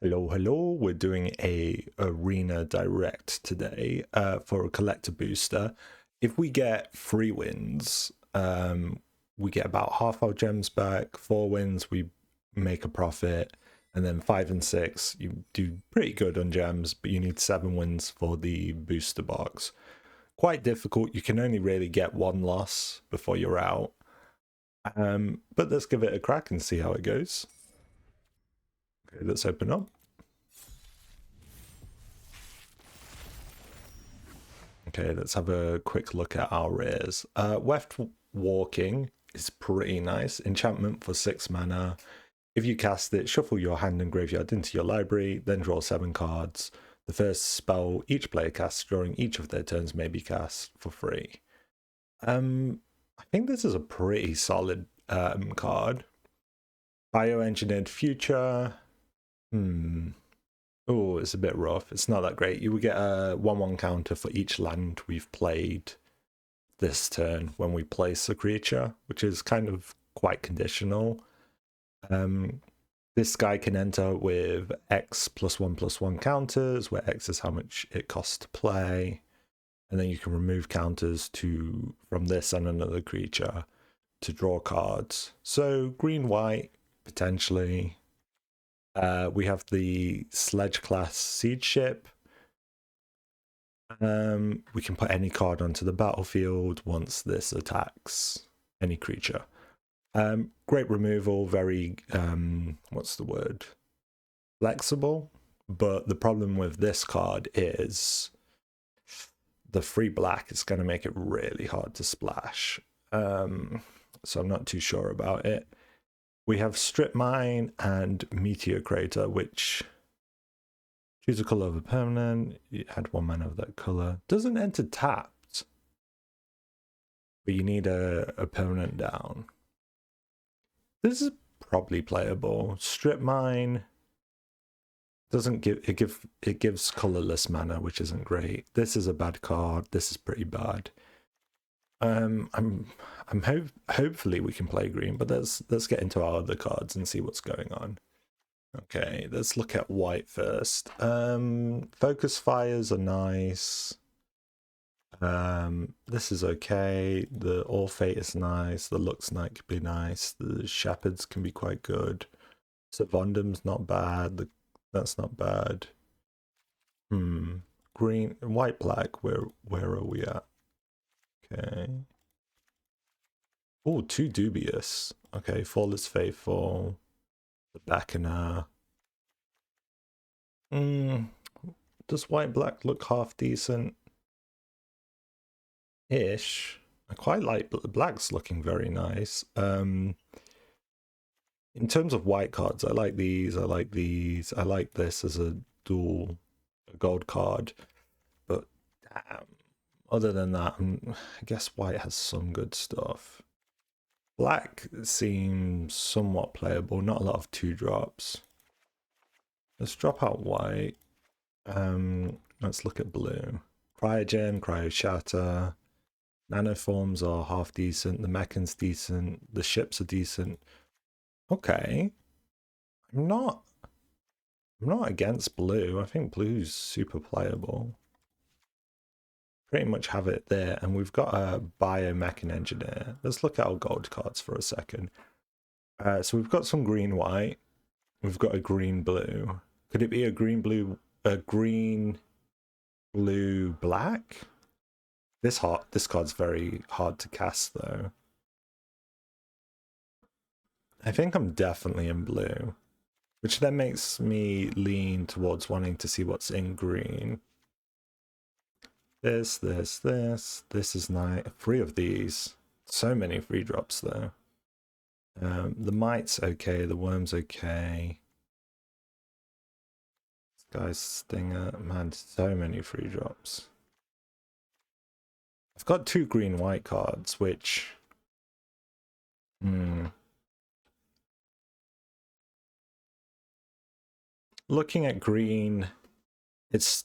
Hello. We're doing a arena direct today for a collector booster. If we get 3 wins, we get about half our gems back. 4 wins, we make a profit. And then 5 and 6, you do pretty good on gems, but you need 7 wins for the booster box. Quite difficult. You can only really get 1 loss before you're out. But let's give it a crack and see how it goes. Okay, let's open up. Okay, let's have a quick look at our rares. Weftwalking is pretty nice. Enchantment for 6 mana. If you cast it, shuffle your hand and graveyard into your library, then draw 7 cards. The first spell each player casts during each of their turns may be cast for free. I think this is a pretty solid card. Bioengineered Future. Oh, it's a bit rough. It's not that great. You would get a 1/1 counter for each land we've played this turn when we place a creature, which is kind of quite conditional. This guy can enter with X +1/+1 counters, where X is how much it costs to play. And then you can remove counters from this and another creature to draw cards. So green-white, potentially. We have the Sledge-Class Seedship. We can put any card onto the battlefield once this attacks any creature. Great removal, very, what's the word? Flexible. But the problem with this card is the free black is going to make it really hard to splash. So I'm not too sure about it. We have Strip Mine and Meteor Crater, which choose a color of a permanent. You add 1 mana of that color. Doesn't enter tapped, but you need a permanent down. This is probably playable. Strip Mine doesn't give it gives colorless mana, which isn't great. This is a bad card. This is pretty bad. Hopefully we can play green, but let's get into our other cards and see what's going on. Okay, let's look at white first. Focus fires are nice. This is okay. The All-Fates is nice. The Luxknight could be nice. The Shepherds can be quite good. Savondum's not bad. That's not bad. Green, white, black. Where are we at? Okay. Oh, 2 dubious. Okay, Fall is Faithful. The Beckoner. Does white black look half decent? Ish. I quite like black's looking very nice. In terms of white cards, I like these. I like these. I like this as a gold card. But damn. Other than that, I guess white has some good stuff. Black seems somewhat playable, not a lot of 2-drops. Let's drop out white. Let's look at blue. Cryogen, Shatter. Nanoforms are half decent. The Mechan's decent. The ships are decent. Okay. I'm not against blue. I think blue's super playable. Pretty much have it there, and we've got a Biomechan Engineer. Let's look at our gold cards for a second. So we've got some green-white. We've got a green-blue. Could it be a green-blue-black? This card's very hard to cast, though. I think I'm definitely in blue, which then makes me lean towards wanting to see what's in green. This is nice. 3 of these. So many free drops though. The Mite's okay, the Worm's okay. This guy's Stinger, man, so many free drops. I've got 2 green-white cards, which looking at green, it's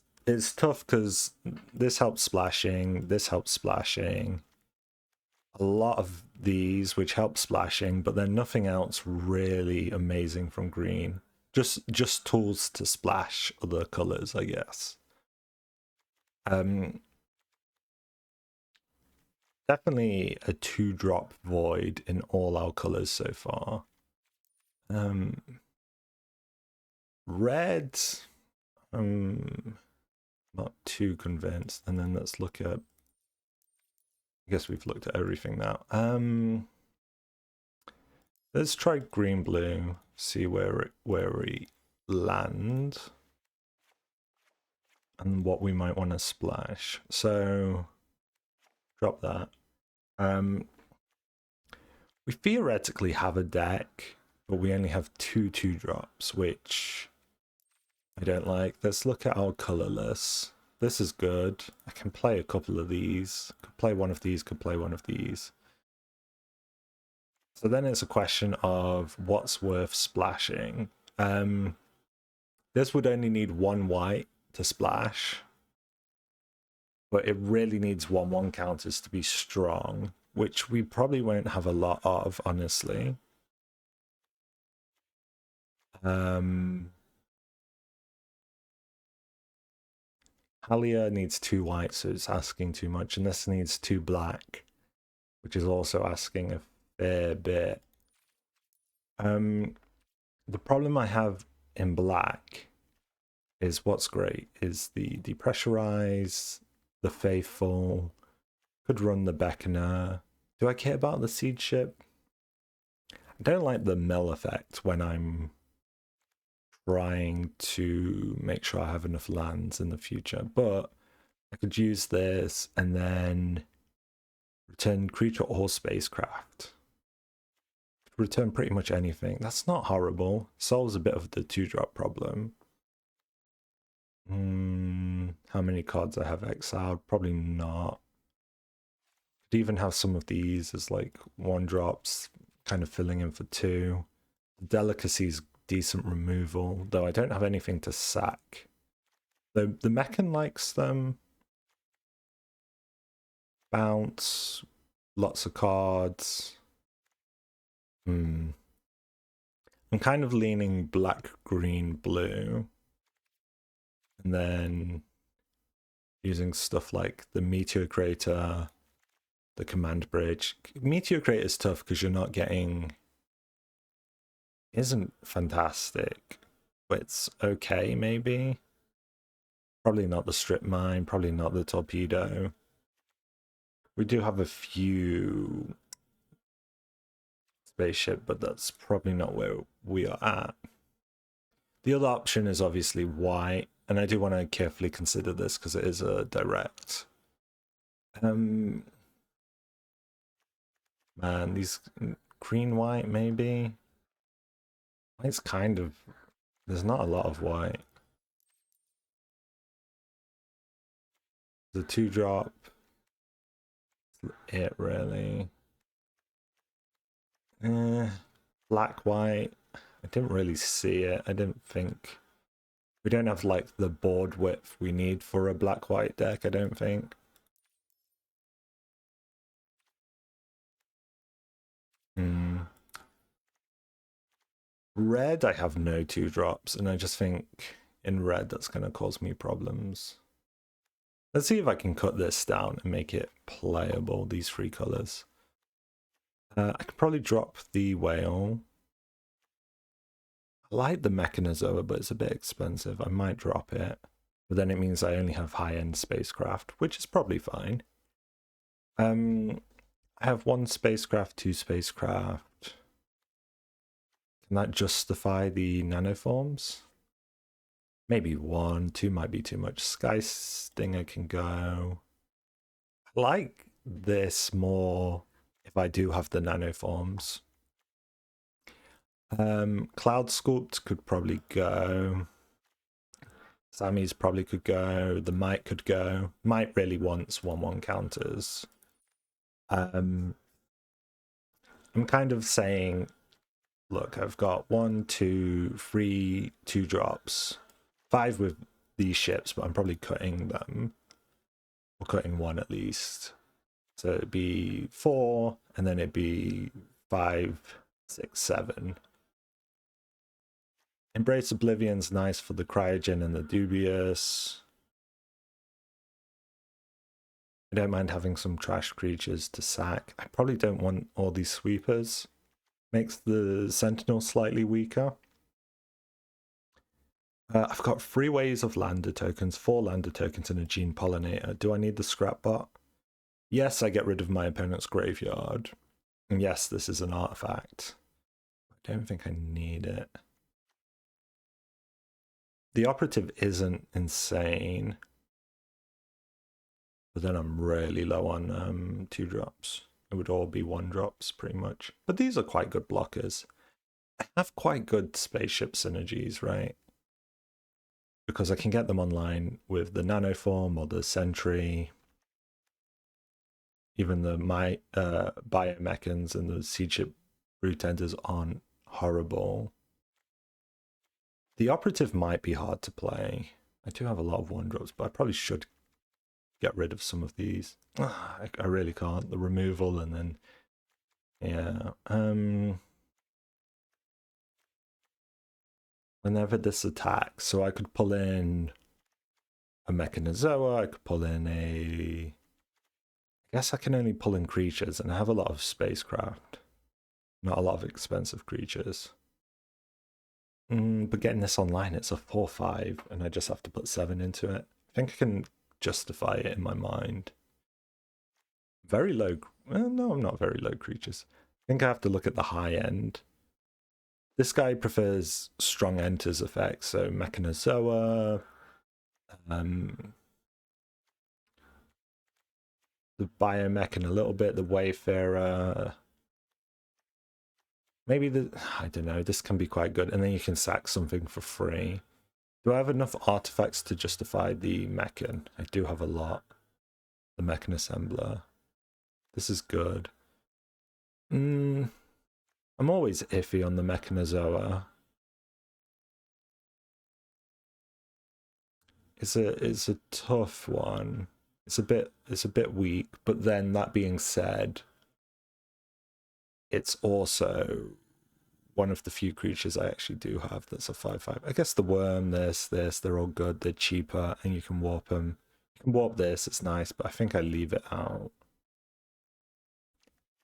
tough because this helps splashing, this helps splashing. A lot of these which help splashing, but then nothing else really amazing from green. just tools to splash other colors, I guess. Definitely a 2-drop void in all our colors so far. Red, I'm not too convinced. And then let's look at, I guess we've looked at everything now. Let's try green blue, see where we land and what we might want to splash. So drop that. We theoretically have a deck, but we only have 2/2-drops, which I don't like. Let's look at our colorless. This is good. I can play a couple of these. Could play one of these, could play one of these. So then it's a question of what's worth splashing. This would only need 1 white to splash, but it really needs 1/1 counters to be strong, which we probably won't have a lot of, honestly. Halia needs 2 white, so it's asking too much, and this needs 2 black, which is also asking a fair bit. The problem I have in black is what's great is the depressurize, the faithful, could run the Beckoner. Do I care about the Seedship? I don't like the mill effect when I'm trying to make sure I have enough lands in the future, but I could use this and then return creature or spacecraft. Return pretty much anything. That's not horrible. Solves a bit of the 2-drop problem. How many cards I have exiled? Probably not. Could even have some of these as like 1-drops, kind of filling in for 2. Delicacy's decent removal, though I don't have anything to sack. The Mechan likes them. Bounce, lots of cards. I'm kind of leaning black, green, blue. And then using stuff like the Meteor Crater, the Command Bridge. Meteor Crater is tough because you're not getting... Isn't fantastic, but it's okay, maybe. Probably not the Strip Mine, probably not the Torpedo. We do have a few... spaceship, but that's probably not where we are at. The other option is obviously white, and I do want to carefully consider this because it is a direct. Man, these green white maybe. It's kind of, there's not a lot of white. The 2-drop, it really. Black white, I didn't really see it. I didn't think, we don't have like the board width we need for a black white deck, I don't think. Red, I have no 2-drops, and I just think in red that's going to cause me problems. Let's see if I can cut this down and make it playable, these 3 colors. I could probably drop the whale. I like the Mechanizoa, but it's a bit expensive. I might drop it, but then it means I only have high-end spacecraft, which is probably fine. I have 1 spacecraft, 2 spacecraft. Can that justify the nanoforms? Maybe 1, 2 might be too much. Sky Stinger can go. I like this more if I do have the nanoforms. Cloudsculpt could probably go. Sammy's probably could go. The Might could go. Might really wants 1/1 counters. I'm kind of saying, look, I've got 1, 2, 3 2-drops, 5 with these ships, but I'm probably cutting them, or cutting 1 at least. So it'd be 4, and then it'd be 5, 6, 7. Embrace Oblivion's nice for the Cryogen and the Dubious. I don't mind having some trash creatures to sack. I probably don't want all these sweepers. Makes the Sentinel slightly weaker. I've got 3 ways of lander tokens, 4 lander tokens and a Gene Pollinator. Do I need the scrap bot? Yes, I get rid of my opponent's graveyard. And yes, this is an artifact. I don't think I need it. The operative isn't insane. But then I'm really low on 2-drops. It would all be 1-drops pretty much. But these are quite good blockers. I have quite good spaceship synergies, right? Because I can get them online with the Nanoform or the Sentry. Even the Biomechans and the Seedship Broodtenders aren't horrible. The operative might be hard to play. I do have a lot of 1-drops, but I probably should get rid of some of these. I really can't. The removal and then, yeah. Whenever this attacks, so I could pull in a Mechanizoa, I could pull in a... I guess I can only pull in creatures, and I have a lot of spacecraft. Not a lot of expensive creatures. But getting this online, it's a 4/5, and I just have to put 7 into it. I think I can justify it in my mind. Very low... Well, no, I'm not very low creatures. I think I have to look at the high end. This guy prefers strong enters effects, so Mechanizoa, the Biomechan a little bit, the Wayfarer. Maybe I don't know, this can be quite good, and then you can sack something for free. Do I have enough artifacts to justify the Mechan? I do have a lot. The Mechan Assembler. This is good. I'm always iffy on the Mechanizoa. It's a tough one. It's a bit weak, but then that being said, it's also one of the few creatures I actually do have that's a 5/5. I guess the worm, this, they're all good. They're cheaper, and you can warp them. You can warp this, it's nice, but I think I leave it out.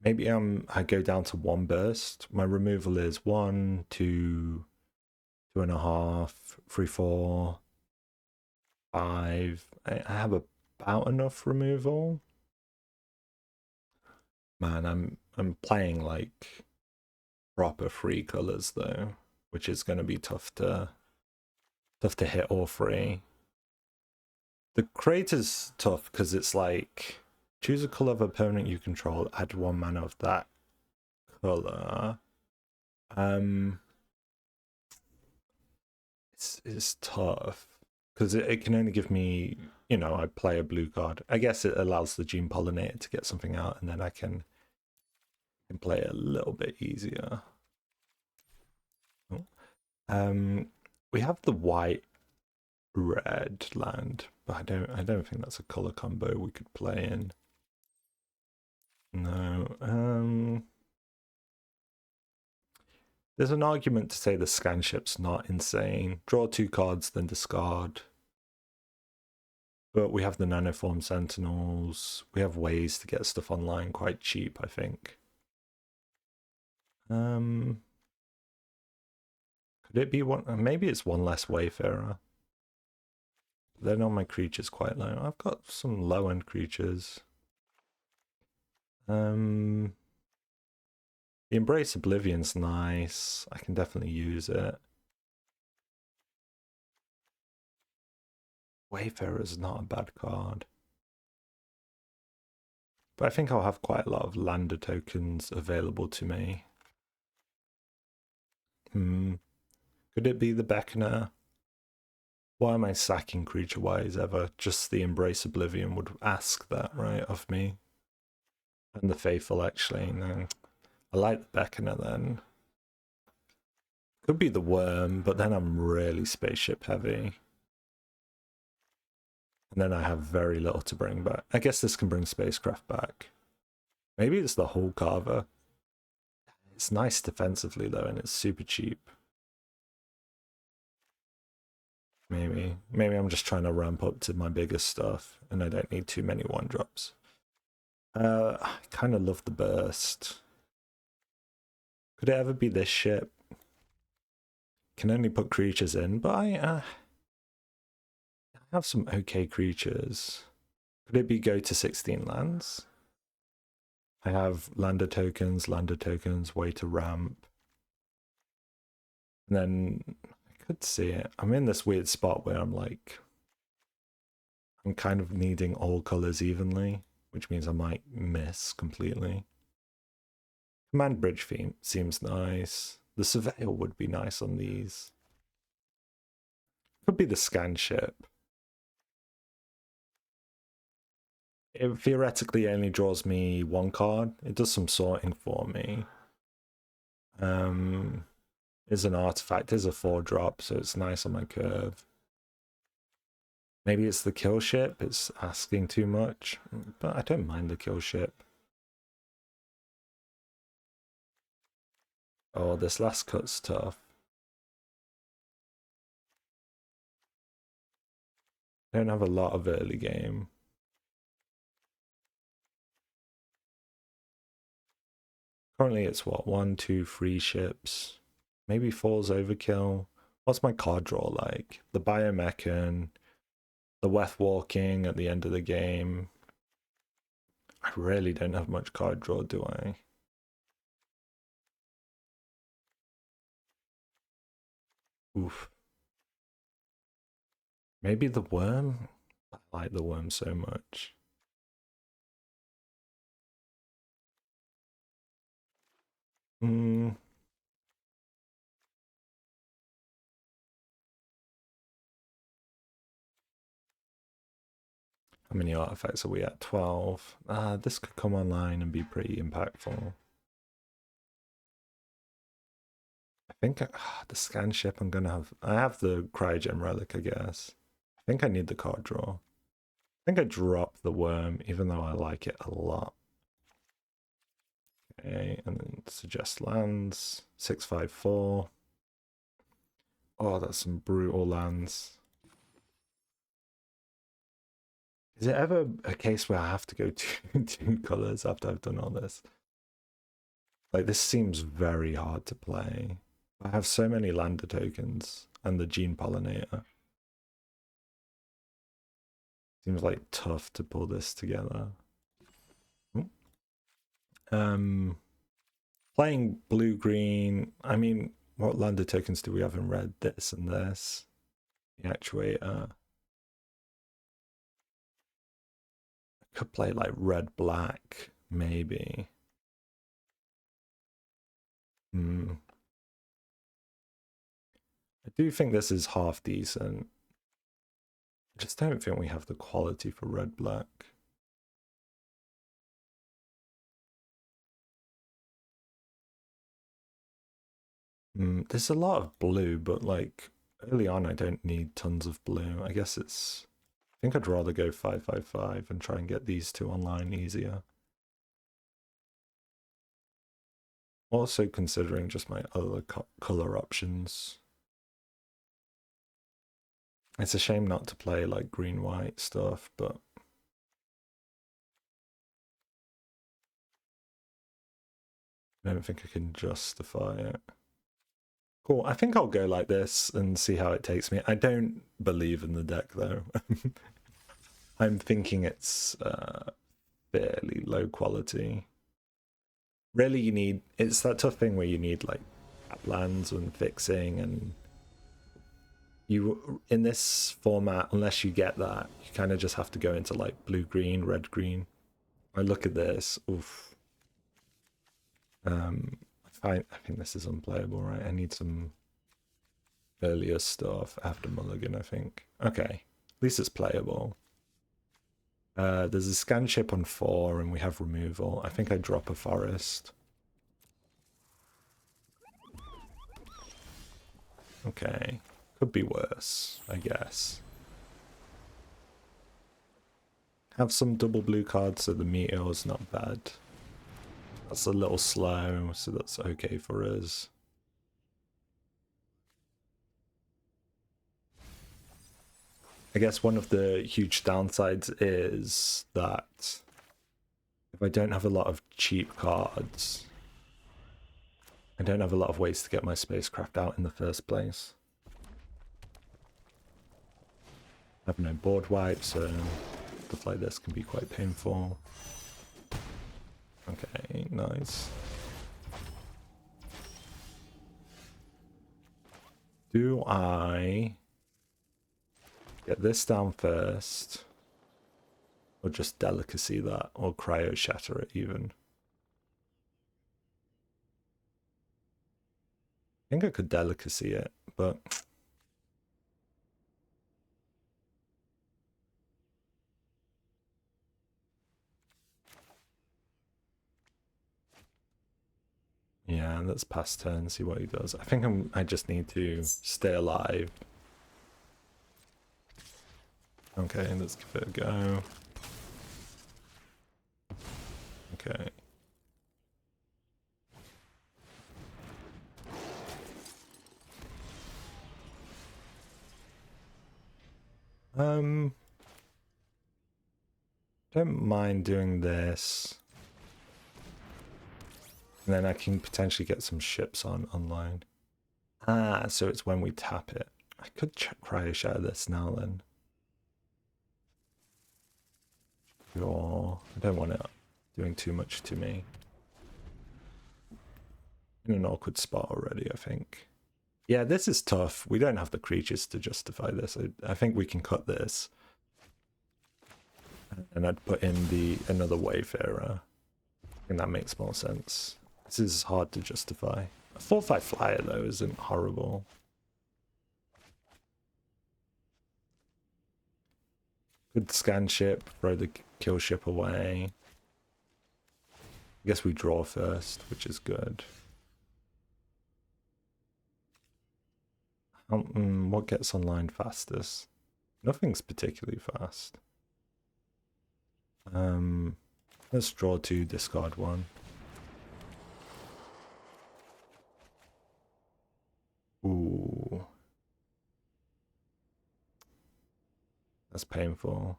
Maybe I go down to 1 burst. My removal is 1, 2, 2.5, 3, 4, 5. I have about enough removal. Man, I'm playing like proper 3 colors though, which is going to be tough to hit all 3. The crater's tough because it's like choose a color of opponent you control, add 1 mana of that color. It's tough because it can only give me, you know, I play a blue card. I guess it allows the Gene Pollinator to get something out, and then I can play a little bit easier. We have the white red land, but I don't think that's a color combo we could play in. No. There's an argument to say the Scanship's not insane. Draw 2 cards, then discard. But we have the Nanoform Sentinels. We have ways to get stuff online quite cheap, I think. Could it be one? Maybe it's 1 less Wayfarer. Then all my creatures quite low. I've got some low-end creatures. The Embrace Oblivion's nice. I can definitely use it. Wayfarer is not a bad card. But I think I'll have quite a lot of lander tokens available to me. Could it be the Beckoner? Why am I sacking creature-wise ever? Just the Embrace Oblivion would ask that, right, of me. And the Faithful, actually. No. I like the Beckoner then. Could be the Worm, but then I'm really spaceship heavy. And then I have very little to bring back. I guess this can bring spacecraft back. Maybe it's the Hull Carver. It's nice defensively though, and it's super cheap. Maybe I'm just trying to ramp up to my biggest stuff, and I don't need too many 1-drops. I kind of love the burst. Could it ever be this ship? Can only put creatures in, but I have some okay creatures. Could it be go to 16 lands? I have lander tokens, way to ramp. And then I could see it. I'm in this weird spot where I'm like, I'm kind of needing all colors evenly, which means I might miss completely. Command Bridge theme seems nice. The Surveyor would be nice on these. Could be the Scanship. It theoretically only draws me 1 card. It does some sorting for me. Is an artifact, is a 4-drop, so it's nice on my curve. Maybe it's the Kill-Ship, it's asking too much, but I don't mind the Kill-Ship. Oh, this last cut's tough. I don't have a lot of early game. Currently it's what, 1, 2, 3 ships. Maybe 4's overkill. What's my card draw like? The Biomechan, the Weftwalking at the end of the game. I really don't have much card draw, do I? Oof. Maybe the Worm? I like the Worm so much. How many artifacts are we at? 12. This could come online and be pretty impactful. I think the Scanship I'm gonna have. I have the Cryogen Relic, I guess. I think I need the card draw. I think I drop the Worm, even though I like it a lot. Okay, and then suggest lands. 654. Oh, that's some brutal lands. Is it ever a case where I have to go two colors after I've done all this? Like, this seems very hard to play. I have so many lander tokens and the Gene Pollinator. Seems like tough to pull this together. Playing blue-green, I mean, what lander tokens do we have in red? This and this. The actuator. I could play like red-black, maybe. I do think this is half decent. I just don't think we have the quality for red-black. There's a lot of blue, but like early on I don't need tons of blue. I guess it's... I think I'd rather go 555 and try and get these two online easier. Also considering just my other color options. It's a shame not to play like green-white stuff, but I don't think I can justify it. Cool, I think I'll go like this and see how it takes me. I don't believe in the deck though. I'm thinking it's fairly low quality. Really, you need... It's that tough thing where you need like lands and fixing, and you, in this format, unless you get that, you kind of just have to go into like blue-green, red-green. I look at this, oof. I think this is unplayable, right? I need some earlier stuff after Mulligan, I think. Okay, at least it's playable. There's a Scanship on 4 and we have removal. I think I drop a forest. Okay, could be worse, I guess. Have some double blue cards so the Meteor's not bad. That's a little slow, so that's okay for us. I guess one of the huge downsides is that if I don't have a lot of cheap cards, I don't have a lot of ways to get my spacecraft out in the first place. I have no board wipes, so stuff like this can be quite painful. Okay, nice. Do I get this down first? Or just Delicacy that? Or Cryo Shatter it even? I think I could Delicacy it, but... yeah, let's pass turn, see what he does. I think I just need to stay alive. Okay, let's give it a go. Okay. Don't mind doing this. And then I can potentially get some ships online. Ah, so it's when we tap it. I could Cryo Shatter this now then. Sure. I don't want it doing too much to me. In an awkward spot already, I think. Yeah, this is tough. We don't have the creatures to justify this. I think we can cut this. And I'd put in another Wayfarer. I think that makes more sense. This is hard to justify. A 4/5 flyer though isn't horrible. Good Scanship, throw the Kill-Ship away. I guess we draw first, which is good. What gets online fastest? Nothing's particularly fast. Let's draw 2, discard 1. Ooh. That's painful.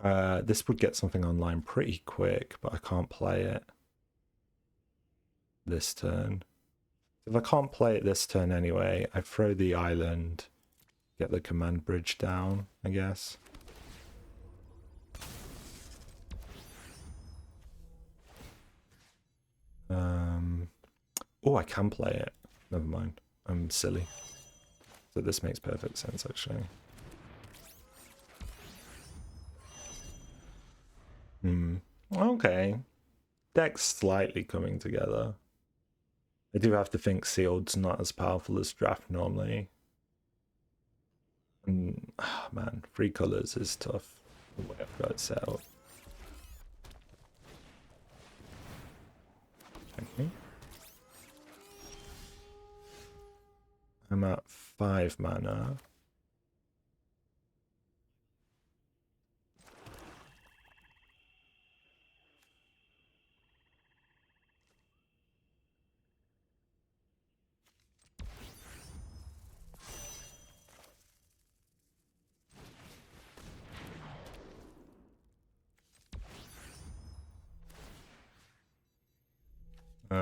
This would get something online pretty quick, but I can't play it this turn. If I can't play it this turn anyway, I throw the island, get the command bridge down, I guess. Oh, I can play it. Never mind. I'm silly. So this makes perfect sense, actually. Okay. Deck's slightly coming together. I do have to think Sealed's not as powerful as Draft normally. And, man, 3 colors is tough. The way I've got it set up. Okay. I'm at 5 mana.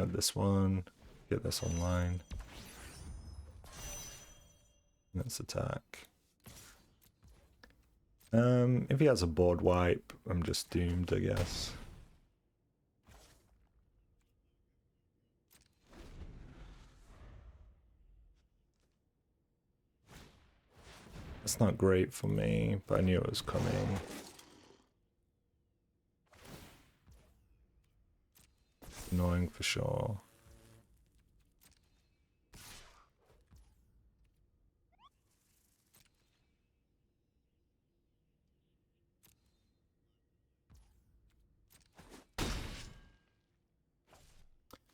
This one, get this online. Let's attack. If he has a board wipe, I'm just doomed, I guess. That's not great for me, but I knew it was coming. Annoying for sure.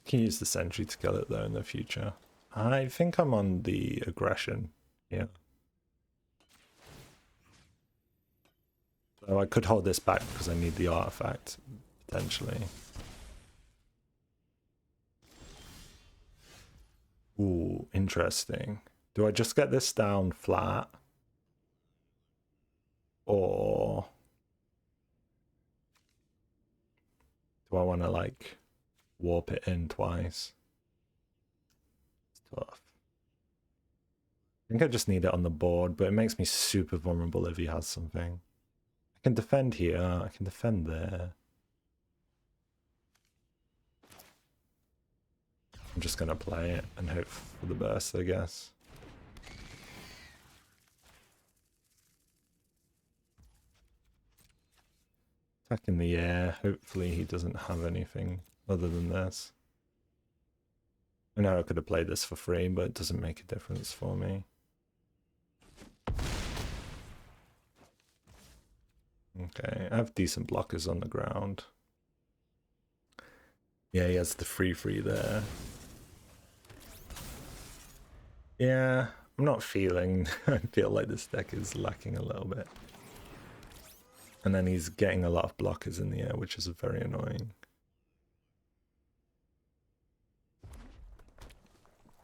Can use the sentry to kill it though in the future. I think I'm on the aggression. Yeah. So I could hold this back because I need the artifact potentially. Ooh, interesting. Do I just get this down flat? Or do I want to like warp it in twice? It's tough. I think I just need it on the board, but it makes me super vulnerable if he has something. I can defend here, I can defend there. I'm just gonna play it and hope for the best, I guess. Attack in the air. Hopefully he doesn't have anything other than this. I know I could have played this for free, but it doesn't make a difference for me. Okay, I have decent blockers on the ground. Yeah, he has the free there. Yeah, I'm not feeling... I feel like this deck is lacking a little bit. And then he's getting a lot of blockers in the air, which is very annoying.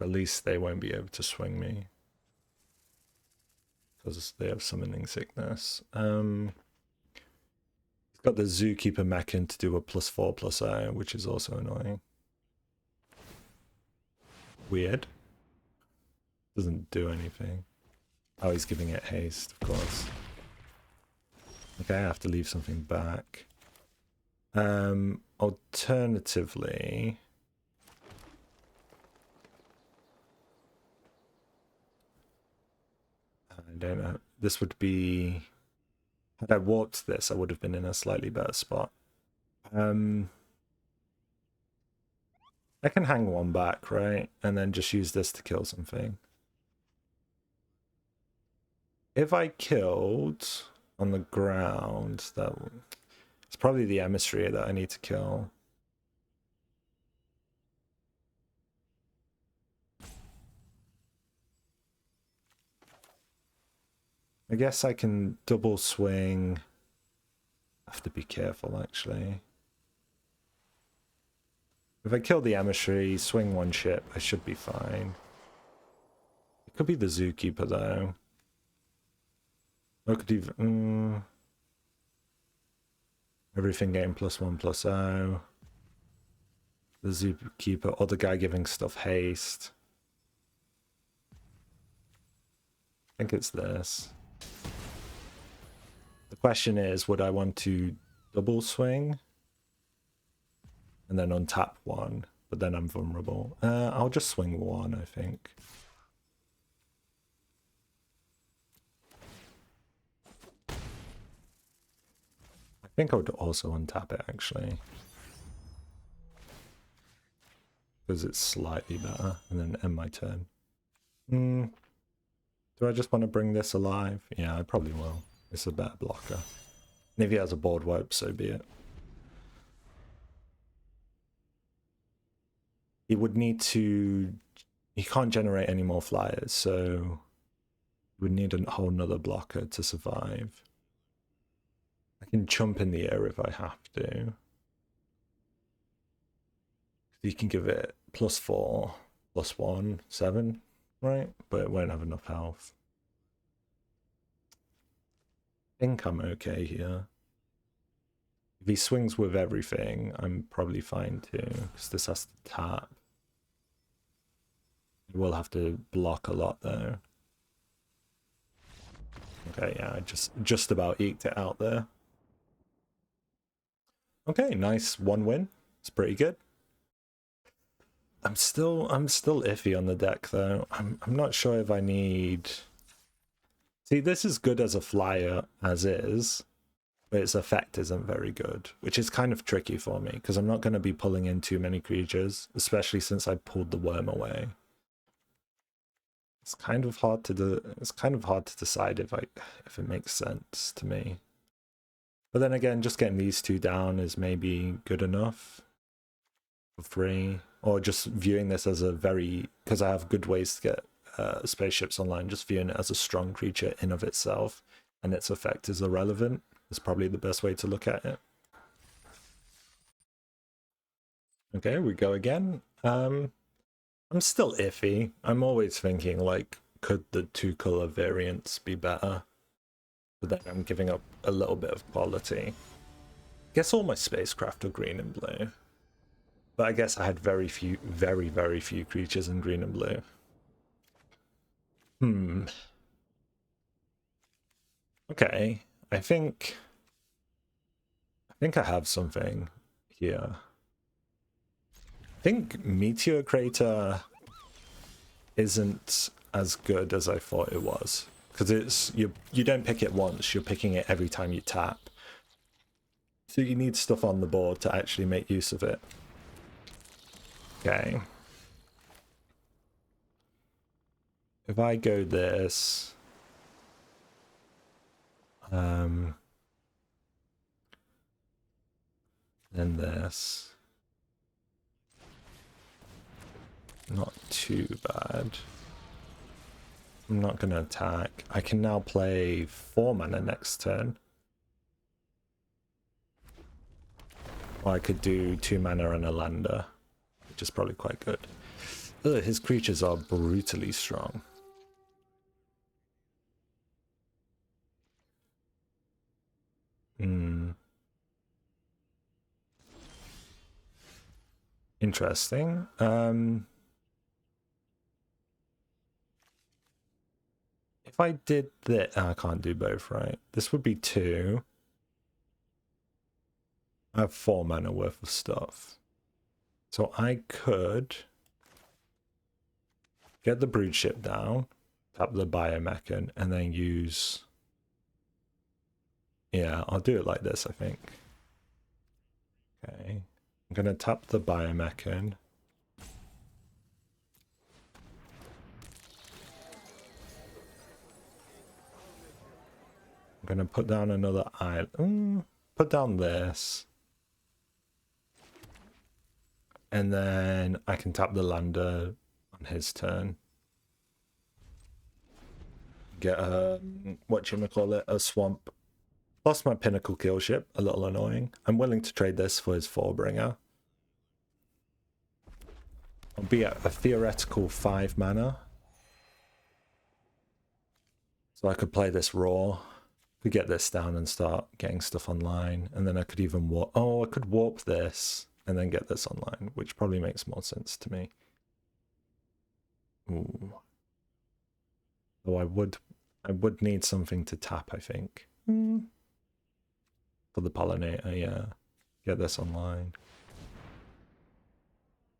At least they won't be able to swing me. Because they have summoning sickness. He's got the Zookeeper Mechan to do a +4/+0, which is also annoying. Weird. Doesn't do anything. Oh, he's giving it haste, of course. Okay, I have to leave something back. Alternatively... I don't know. This would be... Had I warped this, I would have been in a slightly better spot. I can hang one back, right? And then just use this to kill something. If I killed on the ground, it's probably the emissary that I need to kill. I guess I can double swing. I have to be careful, actually. If I kill the emissary, swing one ship, I should be fine. It could be the Zookeeper, though. Or could even... everything getting +1/+0. The Zookeeper, or the guy giving stuff haste. I think it's this. The question is, would I want to double swing? And then untap one, but then I'm vulnerable. I'll just swing one, I think. I think I would also untap it, actually. Because it's slightly better, and then end my turn. Do I just want to bring this alive? Yeah, I probably will. It's a better blocker. And if he has a board wipe, so be it. He would need to... He can't generate any more flyers, so... He would need a whole nother blocker to survive. I can jump in the air if I have to. You can give it +4, +1, 7, right? But it won't have enough health. I think I'm okay here. If he swings with everything, I'm probably fine too, because this has to tap. We'll have to block a lot though. Okay, yeah, I just about eked it out there. Okay, nice 1 win. It's pretty good. I'm still iffy on the deck though. I'm not sure if I need... See, this is good as a flyer as is, but its effect isn't very good, which is kind of tricky for me because I'm not going to be pulling in too many creatures, especially since I pulled the worm away. It's kind of hard to decide if it makes sense to me. But then again, just getting these two down is maybe good enough for free, or just viewing this as a very, because I have good ways to get spaceships online, just viewing it as a strong creature in of itself, and its effect is irrelevant, is probably the best way to look at it. Okay, we go again. I'm still iffy. I'm always thinking, like, could the 2-color variants be better? but then I'm giving up a little bit of quality. I guess all my spacecraft are green and blue. But I guess I had very few, very few creatures in green and blue. Okay, I think I have something here. I think Meteor Crater isn't as good as I thought it was. Because it's you don't pick it once, you're picking it every time you tap. So you need stuff on the board to actually make use of it. Okay. If I go this... then this. Not too bad. I'm not going to attack. I can now play 4 mana next turn. Or I could do 2 mana and a lander, which is probably quite good. Ugh, his creatures are brutally strong. Interesting. If I did that, I can't do both, right? This would be 2. I have 4 mana worth of stuff. So I could get the brood ship down, tap the Biomechan, and then use... Yeah, I'll do it like this, I think. Okay. I'm going to tap the Biomechan. I'm going to put down another island. Put down this. And then I can tap the lander on his turn. Get a, whatchamacallit, a swamp. Lost my Pinnacle Kill-Ship, a little annoying. I'm willing to trade this for his 4-bringer. I'll be at a theoretical 5 mana. So I could play this raw. Could get this down and start getting stuff online. And then I could even warp. Oh, I could warp this and then get this online, which probably makes more sense to me. Ooh. Though I would need something to tap, I think. For the Pollinator, yeah. Get this online.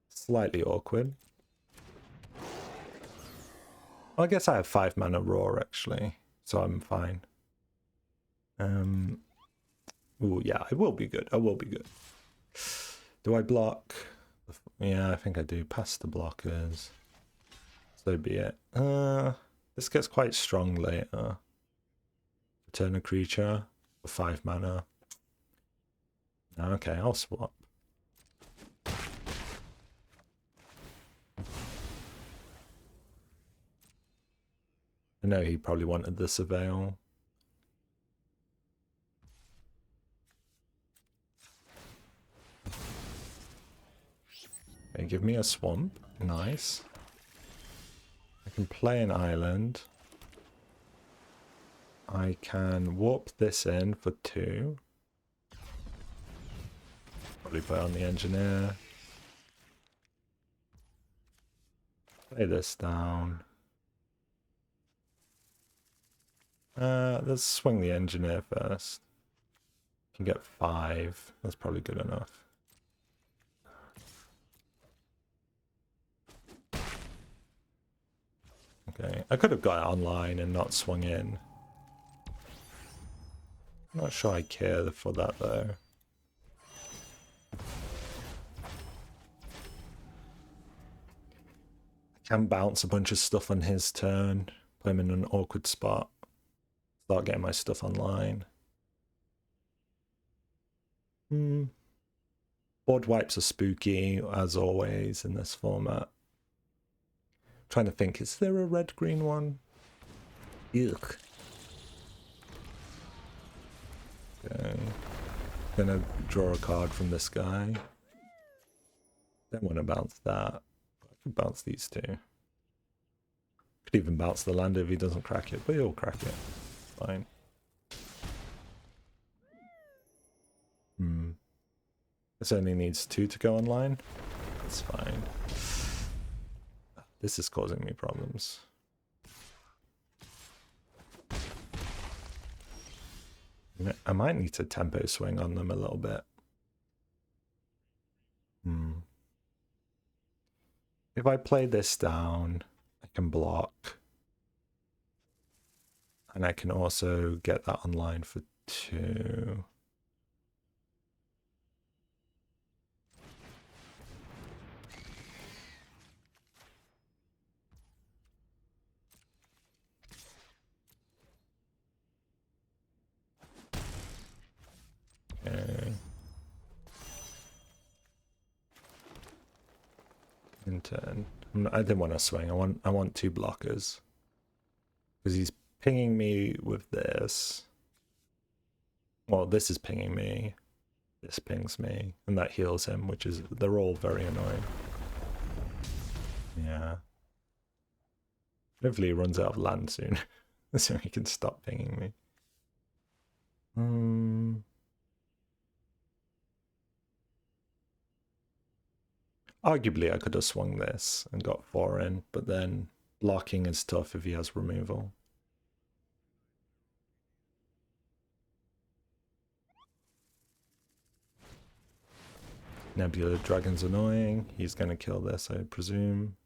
Slightly awkward. Well, I guess I have 5 mana raw, actually. So I'm fine. Ooh, yeah, I will be good. I will be good. Do I block? Yeah, I think I do. Past the blockers. So be it. This gets quite strong later. Return a creature for 5 mana. Okay, I'll swap. I know he probably wanted the Surveil. Okay, give me a swamp. Nice. I can play an island. I can warp this in for 2. Probably play on the engineer. Play this down. Let's swing the engineer first. Can get 5. That's probably good enough. Okay, I could have got it online and not swung in. I'm not sure I care for that though. I can bounce a bunch of stuff on his turn, put him in an awkward spot, start getting my stuff online. Board wipes are spooky, as always, in this format. Trying to think, is there a red-green one? Ugh. Okay. Gonna draw a card from this guy. Don't want to bounce that. I could bounce these 2. Could even bounce the lander if he doesn't crack it, but he'll crack it. Fine. This only needs 2 to go online. That's fine. This is causing me problems. I might need to tempo swing on them a little bit. If I play this down, I can block. And I can also get that online for 2. Okay. In turn. I didn't want to swing. I want 2 blockers. Because he's pinging me with this. Well, this is pinging me. This pings me. And that heals him, which is... They're all very annoying. Yeah. Hopefully he runs out of land soon. So he can stop pinging me. Arguably I could have swung this and got 4 in, but then blocking is tough if he has removal. Nebula Dragon's annoying. He's going to kill this, I presume.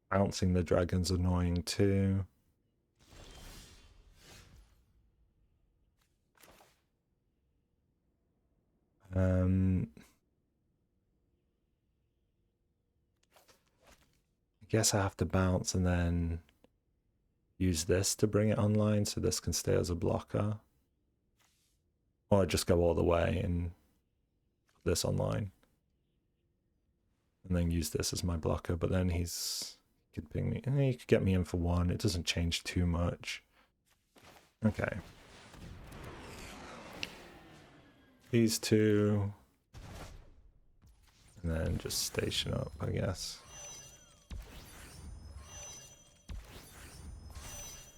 Bouncing the dragon's annoying too. I guess I have to bounce and then use this to bring it online so this can stay as a blocker. Or just go all the way and put this online. And then use this as my blocker, but then he could ping me. And he could get me in for 1. It doesn't change too much. Okay. These 2. And then just station up, I guess.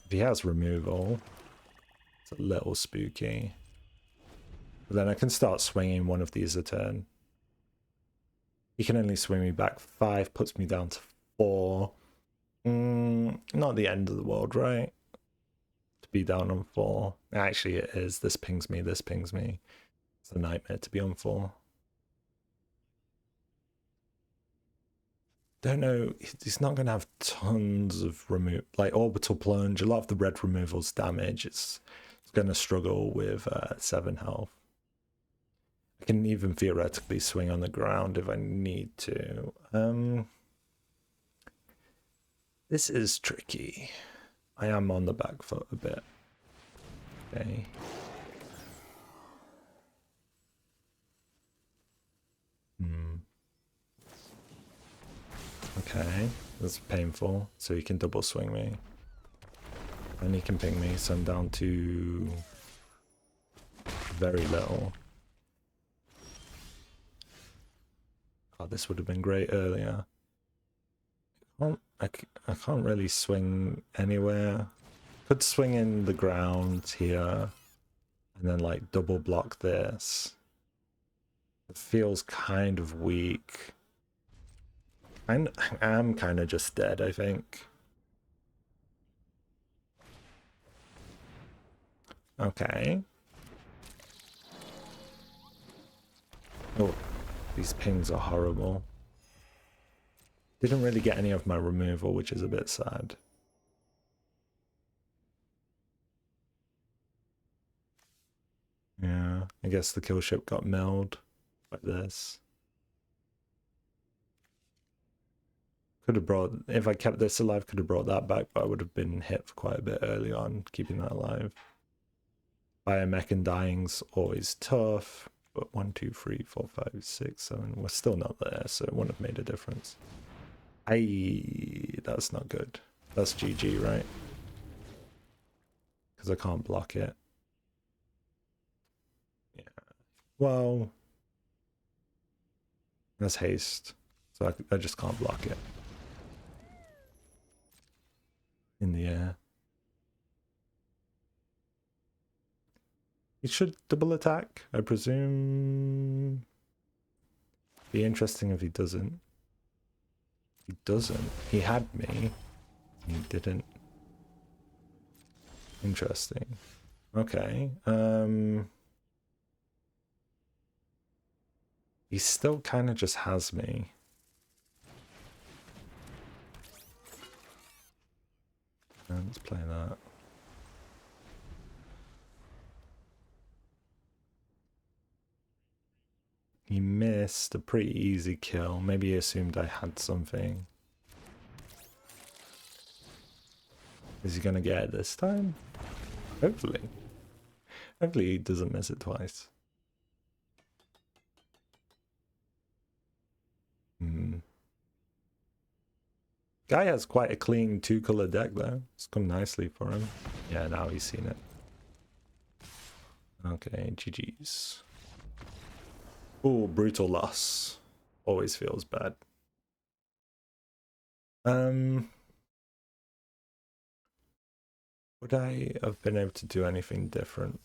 If he has removal, it's a little spooky. But then I can start swinging one of these a turn. He can only swing me back 5, puts me down to 4. Not the end of the world, right? To be down on 4. Actually, it is. This pings me, this pings me. It's a nightmare to be on 4. Don't know. He's not going to have tons of like orbital plunge. A lot of the red removal's damage. It's going to struggle with 7 health. I can even theoretically swing on the ground if I need to. This is tricky. I am on the back foot a bit. Okay. Okay, that's painful. So he can double swing me. And he can ping me, so I'm down to very little. Oh, this would have been great earlier. I can't really swing anywhere. Could swing in the ground here and then like double block this. It feels kind of weak. I am kind of just dead, I think. Okay. Oh, these pings are horrible. Didn't really get any of my removal, which is a bit sad. Yeah, I guess the kill ship got milled like this. Could have brought, if I kept this alive, could have brought that back, but I would have been hit for quite a bit early on, keeping that alive. Biomechan dying's always tough, but 1, 2, 3, 4, 5, 6, 7, we're still not there, so it wouldn't have made a difference. That's not good. That's GG, right? Because I can't block it. Yeah. Well, that's haste, so I just can't block it. In the air. He should double attack, I presume. Be interesting if he doesn't. He doesn't. He had me. He didn't. Interesting. Okay. He still kind of just has me. Let's play that. He missed a pretty easy kill. Maybe he assumed I had something. Is he gonna get it this time? Hopefully. Hopefully he doesn't miss it twice. Guy has quite a clean 2-color deck though. It's come nicely for him. Yeah, now he's seen it. Okay, GG's. Ooh, brutal loss. Always feels bad. Would I have been able to do anything different?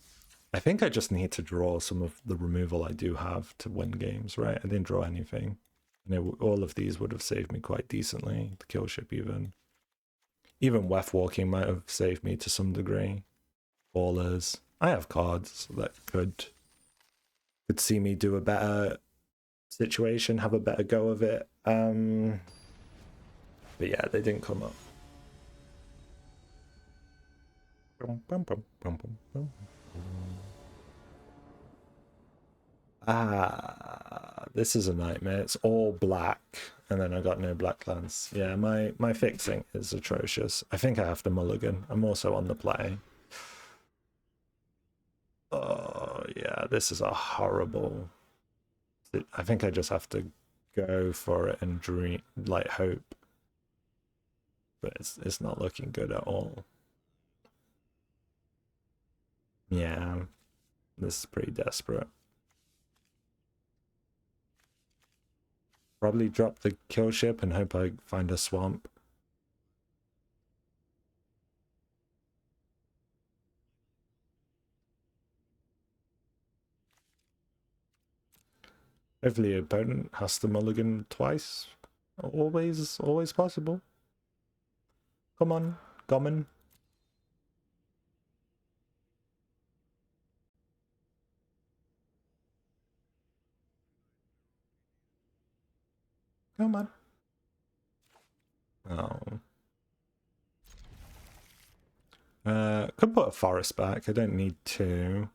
I think I just need to draw some of the removal I do have to win games, right? I didn't draw anything. And all of these would have saved me quite decently. The Kill-Ship even. Even Weftwalking might have saved me to some degree. Ballers. I have cards that could see me do a better situation, have a better go of it. But yeah, they didn't come up. This is a nightmare. It's all black, and then I got no black lands. Yeah, my fixing is atrocious. I think I have to mulligan. I'm also on the play. Oh yeah, this is a horrible. I think I just have to go for it and dream, like hope. But it's not looking good at all. Yeah, this is pretty desperate. Probably drop the Kill-Ship and hope I find a swamp. Hopefully your opponent has to mulligan twice. Always possible. Come on, Goman. Come on. Oh. Could put a forest back. I don't need to.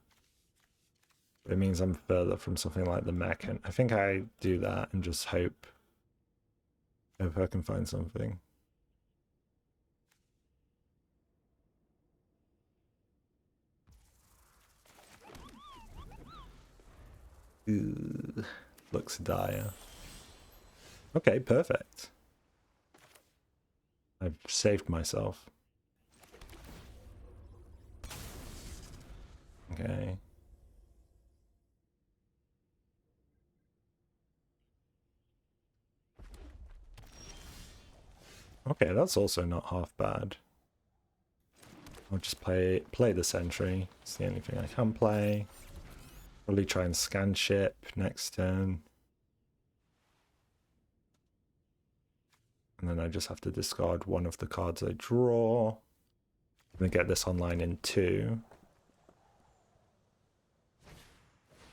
But it means I'm further from something like the Mechan. I think I do that and just hope I can find something. Ooh, looks dire. Okay, perfect. I've saved myself. Okay. Okay, that's also not half bad. I'll just play the Sentry. It's the only thing I can play. Probably try and Scanship next turn. And then I just have to discard one of the cards I draw. I'm gonna get this online in 2.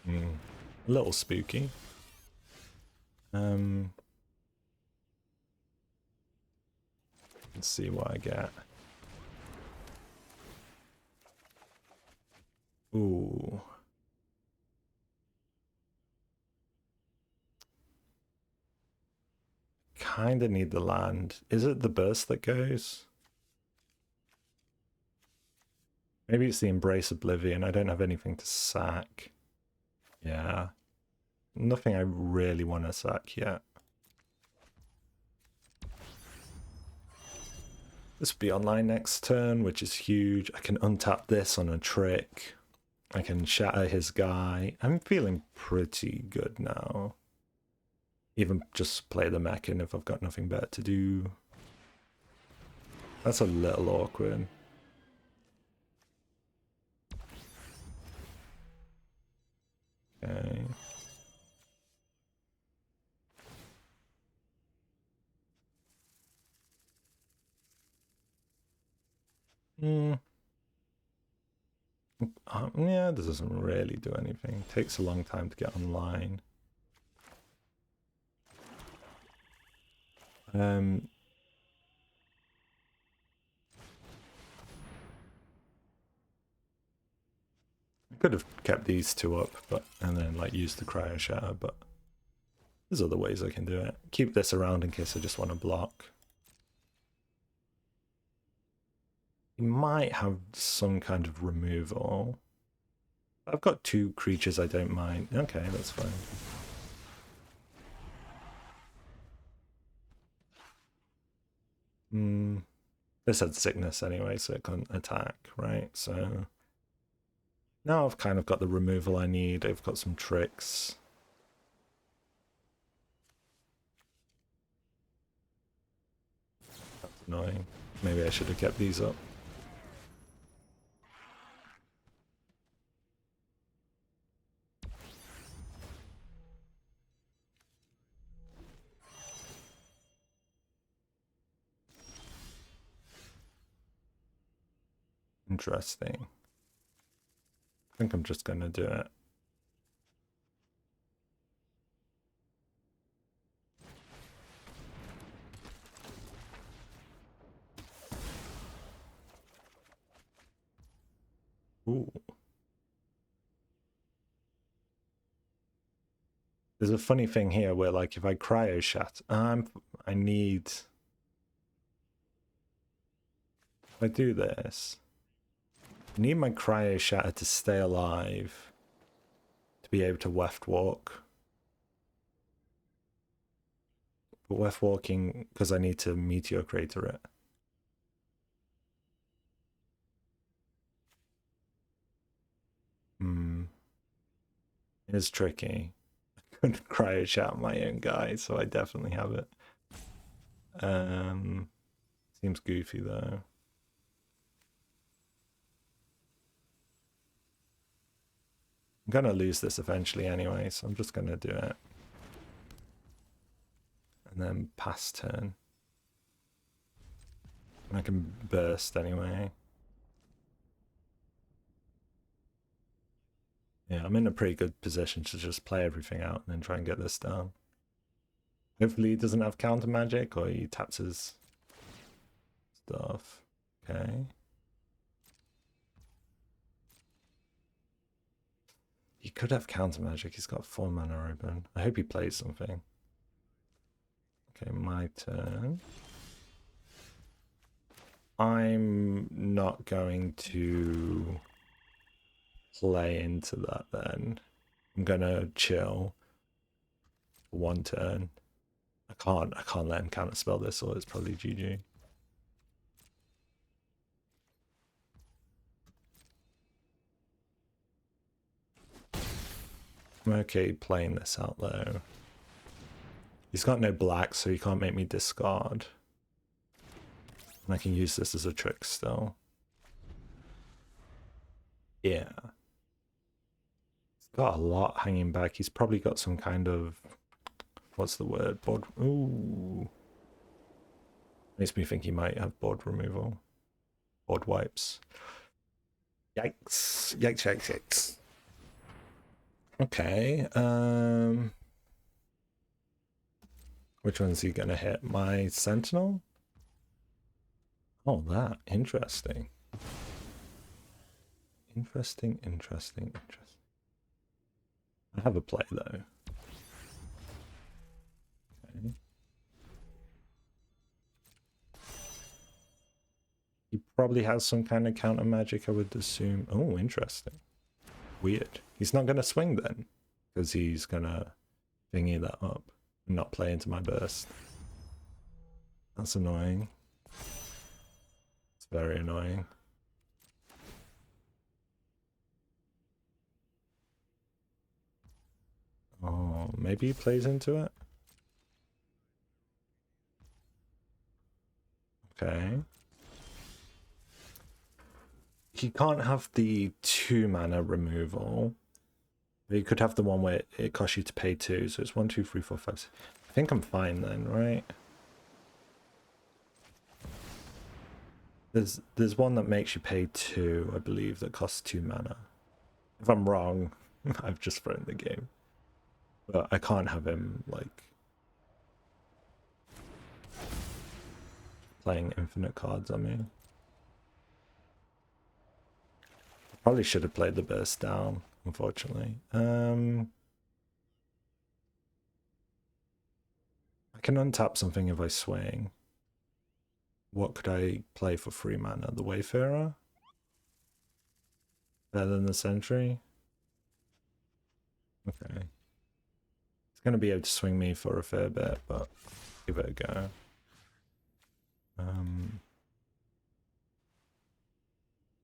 A little spooky. Let's see what I get. Ooh. Kinda need the land. Is it the burst that goes? Maybe it's the Embrace Oblivion. I don't have anything to sack. Yeah. Nothing I really want to sack yet. This will be online next turn, which is huge. I can untap this on a trick. I can shatter his guy. I'm feeling pretty good now. Even just play the Mechan if I've got nothing better to do. That's a little awkward. Yeah, this doesn't really do anything. Takes a long time to get online. Could have kept these two up, but and then like use the cryo shatter, but there's other ways I can do it. Keep this around in case I just want to block. You might have some kind of removal. I've got two creatures I don't mind. Okay, that's fine. This had sickness anyway, so it couldn't attack, right? So now I've kind of got the removal I need. I've got some tricks. That's annoying. Maybe I should have kept these up. Interesting. I think I'm just going to do it. Ooh. There's a funny thing here where, like, if I cryo shatter, I need. If I do this, I need my cryo shatter to stay alive to be able to Weftwalk. But Weftwalking, because I need to Meteor Crater it. It's tricky. I couldn't cryo shatter my own guy, so I definitely have it. Seems goofy though. I'm gonna lose this eventually anyway, so I'm just gonna do it. And then pass turn. And I can burst anyway. Yeah, I'm in a pretty good position to just play everything out and then try and get this down. Hopefully he doesn't have counter magic or he taps his stuff. Okay. He could have counter magic. He's got 4 mana open. I hope he plays something. Okay, my turn. I'm not going to play into that then. I'm gonna chill for 1 turn. I can't let him counter spell this or it's probably GG. I'm okay playing this out though. He's got no black, so he can't make me discard. And I can use this as a trick still. Yeah. He's got a lot hanging back. He's probably got some kind of, what's the word? Board. Ooh. Makes me think he might have board removal. Board wipes. Yikes. Yikes, yikes, yikes. Okay. Which one's he gonna hit? My Sentinel? Oh, that. Interesting. Interesting. I have a play though. Okay. He probably has some kind of counter magic, I would assume. Oh, interesting. Weird. He's not gonna swing then, because he's gonna thingy that up and not play into my burst. That's annoying. It's very annoying. Oh, maybe he plays into it? Okay. He can't have the 2 mana removal. But you could have the one where it costs you to pay 2, so it's 1, 2, 3, 4, 5, 6. I think I'm fine then, right? There's one that makes you pay 2, I believe, that costs 2 mana. If I'm wrong, I've just thrown the game. But I can't have him, like, playing infinite cards on me. Probably should have played the burst down, unfortunately. I can untap something if I swing. What could I play for 3 mana? The Wayfarer? Better than the Sentry? Okay. It's going to be able to swing me for a fair bit, but give it a go.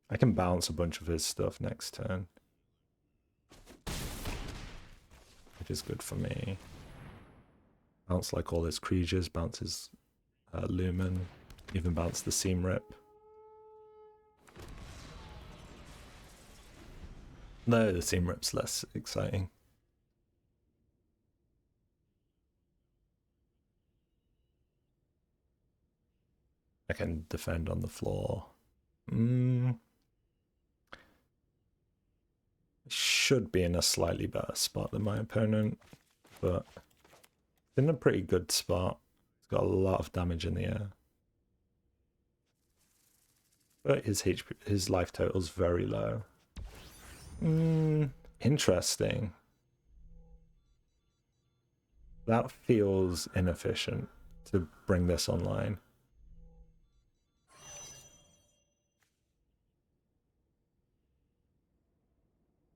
I can bounce a bunch of his stuff next turn, which is good for me. Bounce like all his creatures, bounce his Lumen, even bounce the Seam Rip. No, the Seam Rip's less exciting. I can defend on the floor. Should be in a slightly better spot than my opponent, but in a pretty good spot. He's got a lot of damage in the air. But his life total's very low. Interesting. That feels inefficient to bring this online.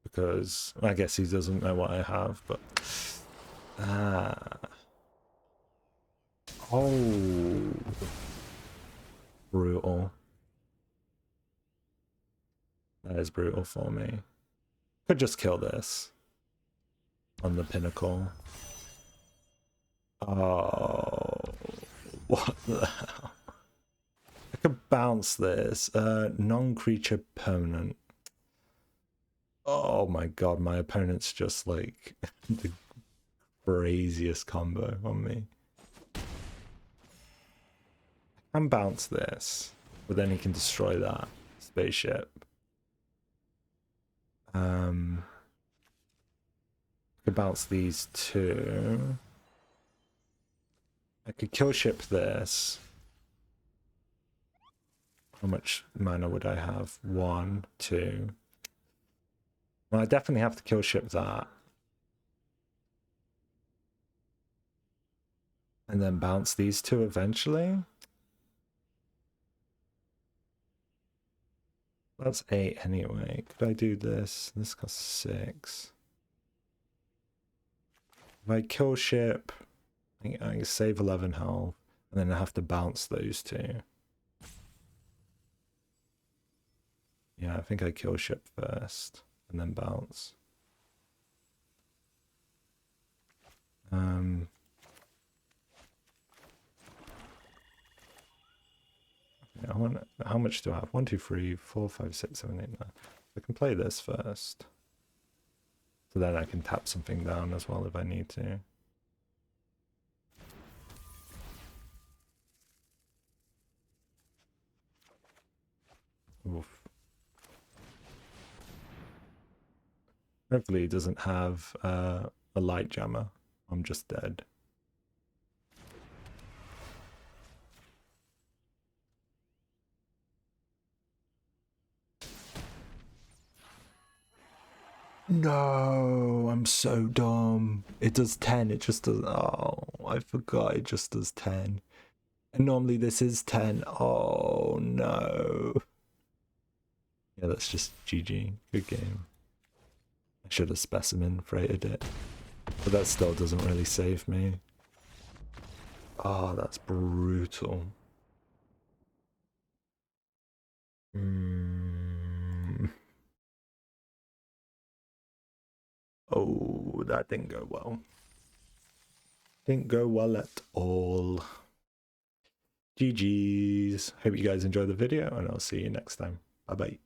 Because I guess he doesn't know what I have, but oh, brutal. That is brutal for me. Could just kill this on the Pinnacle. Oh, what the hell? I could bounce this. Non-creature permanent. Oh my god, my opponent's just like the craziest combo on me. I can bounce this, but then he can destroy that spaceship. I could bounce these 2. I could kill ship this. How much mana would I have? 1, 2. Well, I definitely have to kill ship that. And then bounce these 2 eventually. That's 8 anyway. Could I do this? This costs 6. If I kill ship, I can save 11 health, and then I have to bounce those 2. Yeah, I think I kill ship first, and then bounce. How much do I have? 1, 2, 3, 4, 5, 6, 7, 8, 9. I can play this first. So then I can tap something down as well if I need to. Oof. Hopefully he doesn't have a light jammer. I'm just dead. No, I'm so dumb. It does 10, it just does. Oh, I forgot it just does 10. And normally this is 10. Oh no. Yeah, that's just GG. Good game. I should have Specimen Freighted it. But that still doesn't really save me. Oh, that's brutal. Oh, that didn't go well. Didn't go well at all. GG's. Hope you guys enjoyed the video, and I'll see you next time. Bye bye.